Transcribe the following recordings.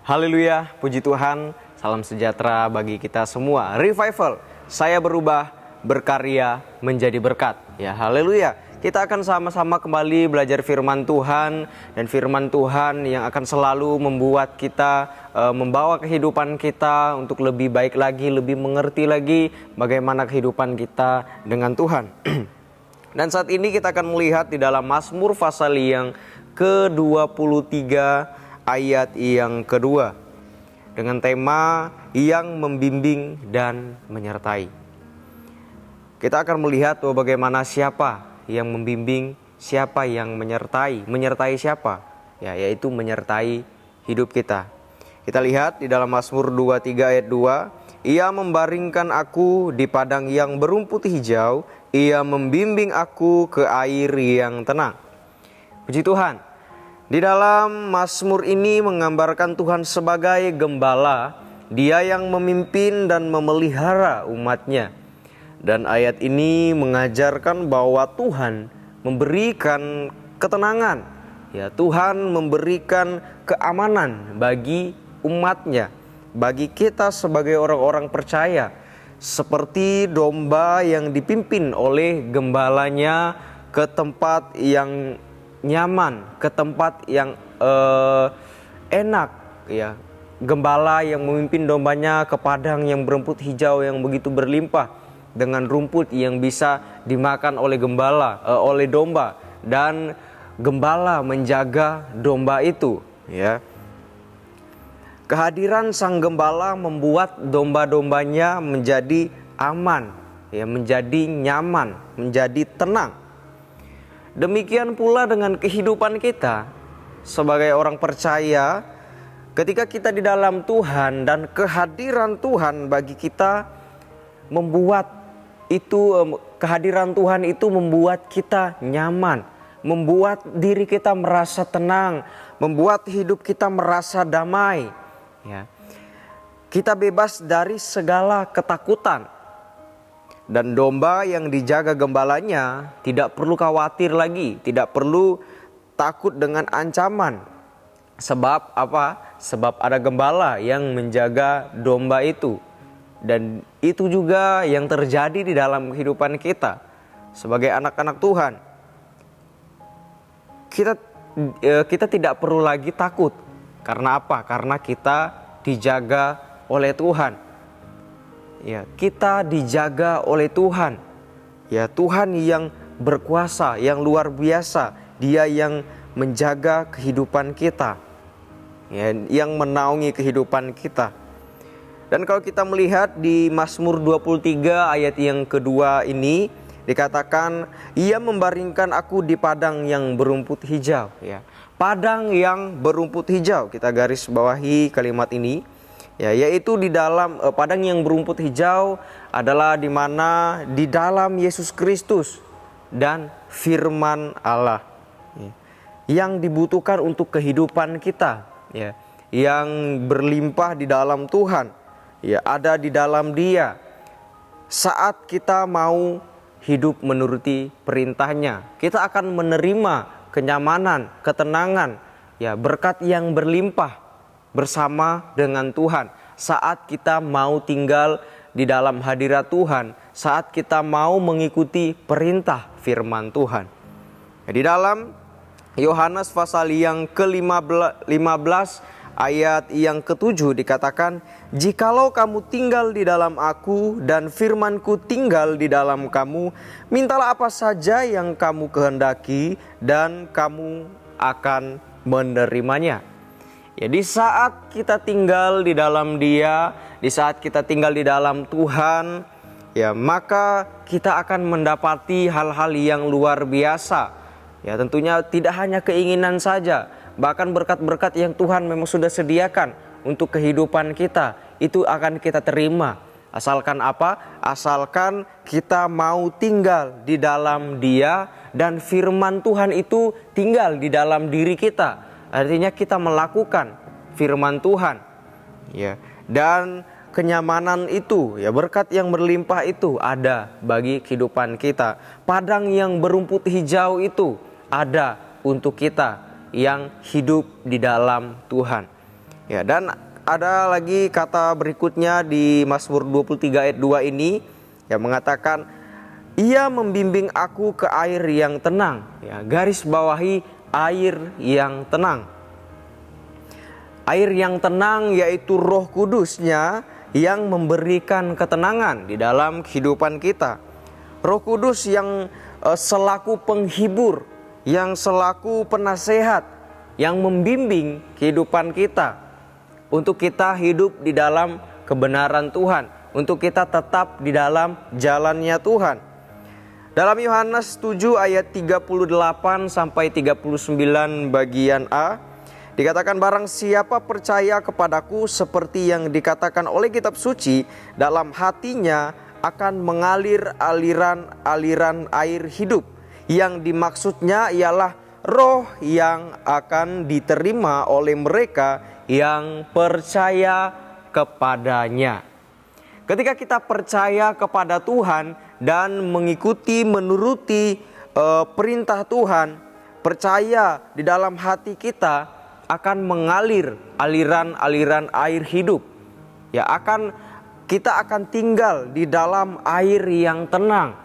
Haleluya, puji Tuhan, salam sejahtera bagi kita semua. Revival, saya berubah, berkarya, menjadi berkat. Ya, haleluya. Kita akan sama-sama kembali belajar firman Tuhan. Dan firman Tuhan yang akan selalu membuat kita, membawa kehidupan kita untuk lebih baik lagi, lebih mengerti lagi bagaimana kehidupan kita dengan Tuhan. Dan saat ini kita akan melihat di dalam Mazmur pasal yang ke-23 ayat yang kedua, dengan tema yang membimbing dan menyertai. Kita akan melihat bagaimana siapa yang membimbing, siapa yang menyertai. Menyertai siapa? Ya, yaitu menyertai hidup kita. Kita lihat di dalam Mazmur 23 ayat 2, Ia membaringkan aku di padang yang berumput hijau, Ia membimbing aku ke air yang tenang. Puji Tuhan. Di dalam Mazmur ini menggambarkan Tuhan sebagai gembala, Dia yang memimpin dan memelihara umatnya. Dan ayat ini mengajarkan bahwa Tuhan memberikan ketenangan. Ya, Tuhan memberikan keamanan bagi umatnya, bagi kita sebagai orang-orang percaya. Seperti domba yang dipimpin oleh gembalanya ke tempat yang nyaman, ke tempat yang enak, ya. Gembala yang memimpin dombanya ke padang yang berumput hijau yang begitu berlimpah, dengan rumput yang bisa dimakan oleh oleh domba, dan gembala menjaga domba itu, ya. Kehadiran sang gembala membuat domba-dombanya menjadi aman, ya, menjadi nyaman, menjadi tenang. Demikian pula dengan kehidupan kita sebagai orang percaya. Ketika kita di dalam Tuhan dan kehadiran Tuhan bagi kita membuat itu, kehadiran Tuhan itu membuat kita nyaman, membuat diri kita merasa tenang, membuat hidup kita merasa damai, ya. Kita bebas dari segala ketakutan. Dan domba yang dijaga gembalanya tidak perlu khawatir lagi, tidak perlu takut dengan ancaman. Sebab apa? Sebab ada gembala yang menjaga domba itu. Dan itu juga yang terjadi di dalam kehidupan kita sebagai anak-anak Tuhan. Kita tidak perlu lagi takut. Karena apa? Karena kita dijaga oleh Tuhan. Ya, kita dijaga oleh Tuhan. Ya, Tuhan yang berkuasa, yang luar biasa. Dia yang menjaga kehidupan kita, ya, yang menaungi kehidupan kita. Dan kalau kita melihat di Mazmur 23 ayat yang kedua ini dikatakan, Ia membaringkan aku di padang yang berumput hijau, ya. Padang yang berumput hijau, kita garis bawahi kalimat ini. Ya, yaitu di dalam padang yang berumput hijau adalah di mana di dalam Yesus Kristus dan firman Allah, ya, yang dibutuhkan untuk kehidupan kita, ya, yang berlimpah di dalam Tuhan, ya, ada di dalam Dia. Saat kita mau hidup menuruti perintahnya, kita akan menerima kenyamanan, ketenangan, ya, berkat yang berlimpah bersama dengan Tuhan. Saat kita mau tinggal di dalam hadirat Tuhan, saat kita mau mengikuti perintah firman Tuhan. Di dalam Yohanes pasal yang ke-15 ayat yang ke-7 dikatakan, Jikalau kamu tinggal di dalam aku dan firmanku tinggal di dalam kamu, mintalah apa saja yang kamu kehendaki dan kamu akan menerimanya. Ya, di saat kita tinggal di dalam Dia, di saat kita tinggal di dalam Tuhan, ya, maka kita akan mendapati hal-hal yang luar biasa. Ya, tentunya tidak hanya keinginan saja, bahkan berkat-berkat yang Tuhan memang sudah sediakan untuk kehidupan kita, itu akan kita terima. Asalkan apa? Asalkan kita mau tinggal di dalam Dia dan firman Tuhan itu tinggal di dalam diri kita. Artinya kita melakukan firman Tuhan, ya, dan kenyamanan itu, ya, berkat yang berlimpah itu ada bagi kehidupan kita. Padang yang berumput hijau itu ada untuk kita yang hidup di dalam Tuhan. Ya, dan ada lagi kata berikutnya di Mazmur 23 ayat 2 ini yang mengatakan, Ia membimbing aku ke air yang tenang. Ya, garis bawahi air yang tenang. Air yang tenang yaitu Roh Kudus-Nya yang memberikan ketenangan di dalam kehidupan kita. Roh Kudus yang selaku penghibur, yang selaku penasehat, yang membimbing kehidupan kita untuk kita hidup di dalam kebenaran Tuhan, untuk kita tetap di dalam jalannya Tuhan. Dalam Yohanes 7 ayat 38 sampai 39 bagian A dikatakan, barang siapa percaya kepadaku seperti yang dikatakan oleh kitab suci, dalam hatinya akan mengalir aliran-aliran air hidup. Yang dimaksudnya ialah roh yang akan diterima oleh mereka yang percaya kepadanya. Ketika kita percaya kepada Tuhan dan menuruti perintah Tuhan, percaya di dalam hati kita akan mengalir aliran-aliran air hidup. Ya, kita akan tinggal di dalam air yang tenang,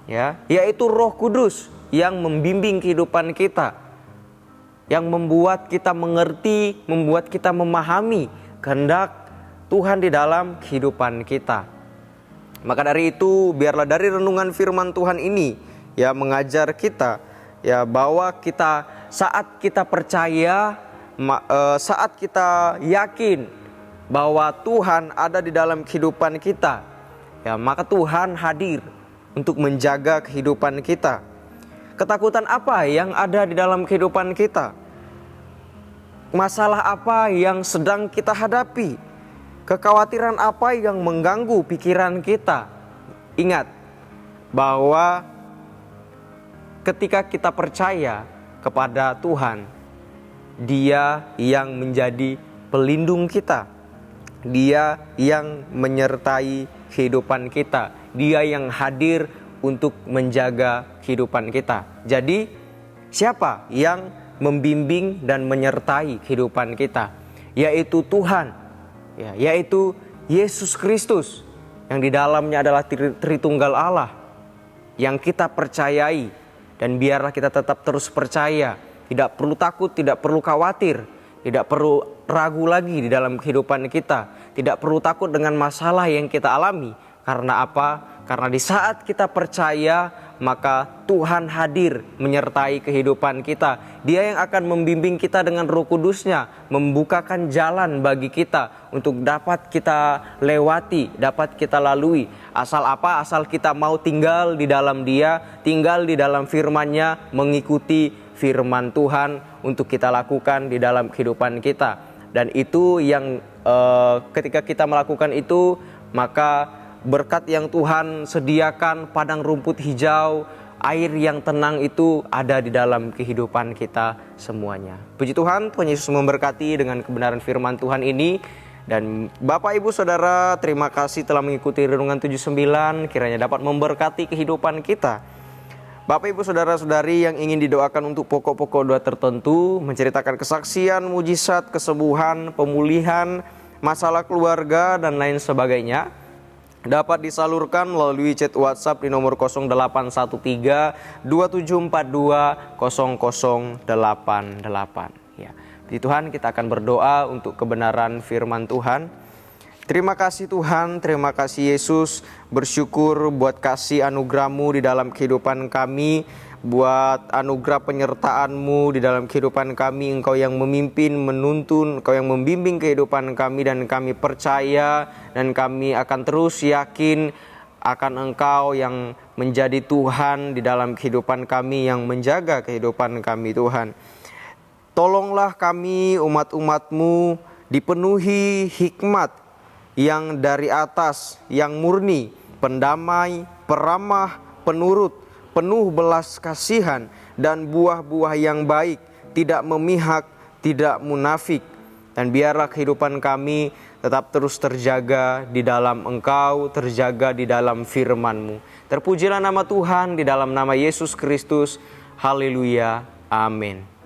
ya, yaitu Roh Kudus yang membimbing kehidupan kita, yang membuat kita mengerti, membuat kita memahami kehendak Tuhan di dalam kehidupan kita. Maka dari itu, biarlah dari renungan firman Tuhan ini ya mengajar kita ya bahwa saat kita percaya, saat kita yakin bahwa Tuhan ada di dalam kehidupan kita, ya maka Tuhan hadir untuk menjaga kehidupan kita. Ketakutan apa yang ada di dalam kehidupan kita? Masalah apa yang sedang kita hadapi? Kekhawatiran apa yang mengganggu pikiran kita? Ingat bahwa ketika kita percaya kepada Tuhan, Dia yang menjadi pelindung kita, Dia yang menyertai kehidupan kita, Dia yang hadir untuk menjaga kehidupan kita. Jadi siapa yang membimbing dan menyertai kehidupan kita? Yaitu Tuhan, ya, yaitu Yesus Kristus, yang di dalamnya adalah Tritunggal Allah yang kita percayai. Dan biarlah kita tetap terus percaya, tidak perlu takut, tidak perlu khawatir, tidak perlu ragu lagi di dalam kehidupan kita, tidak perlu takut dengan masalah yang kita alami. Karena apa? Karena di saat kita percaya, maka Tuhan hadir menyertai kehidupan kita. Dia yang akan membimbing kita dengan Roh Kudus-Nya, membukakan jalan bagi kita untuk dapat kita lewati, dapat kita lalui. Asal apa? Asal kita mau tinggal di dalam Dia, tinggal di dalam firman-Nya, mengikuti firman Tuhan untuk kita lakukan di dalam kehidupan kita. Dan itu yang ketika kita melakukan itu, maka berkat yang Tuhan sediakan, padang rumput hijau, air yang tenang itu ada di dalam kehidupan kita semuanya. Puji Tuhan, Tuhan Yesus memberkati dengan kebenaran firman Tuhan ini. Dan Bapak Ibu Saudara, terima kasih telah mengikuti Renungan 79, kiranya dapat memberkati kehidupan kita. Bapak Ibu Saudara-saudari yang ingin didoakan untuk pokok-pokok doa tertentu, menceritakan kesaksian, mujizat, kesembuhan, pemulihan, masalah keluarga dan lain sebagainya, dapat disalurkan melalui chat WhatsApp di nomor 0813 2742 0088. Ya, puji Tuhan, kita akan berdoa untuk kebenaran firman Tuhan. Terima kasih Tuhan, terima kasih Yesus, bersyukur buat kasih anugerah-Mu di dalam kehidupan kami, buat anugerah penyertaan-Mu di dalam kehidupan kami. Engkau yang memimpin, menuntun, Engkau yang membimbing kehidupan kami, dan kami percaya dan kami akan terus yakin akan Engkau yang menjadi Tuhan di dalam kehidupan kami, yang menjaga kehidupan kami Tuhan. Tolonglah kami umat-umat-Mu dipenuhi hikmat yang dari atas, yang murni, pendamai, peramah, penurut, penuh belas kasihan, dan buah-buah yang baik, tidak memihak, tidak munafik. Dan biarlah kehidupan kami tetap terus terjaga di dalam Engkau, terjaga di dalam firman-Mu. Terpujilah nama Tuhan di dalam nama Yesus Kristus. Haleluya. Amin.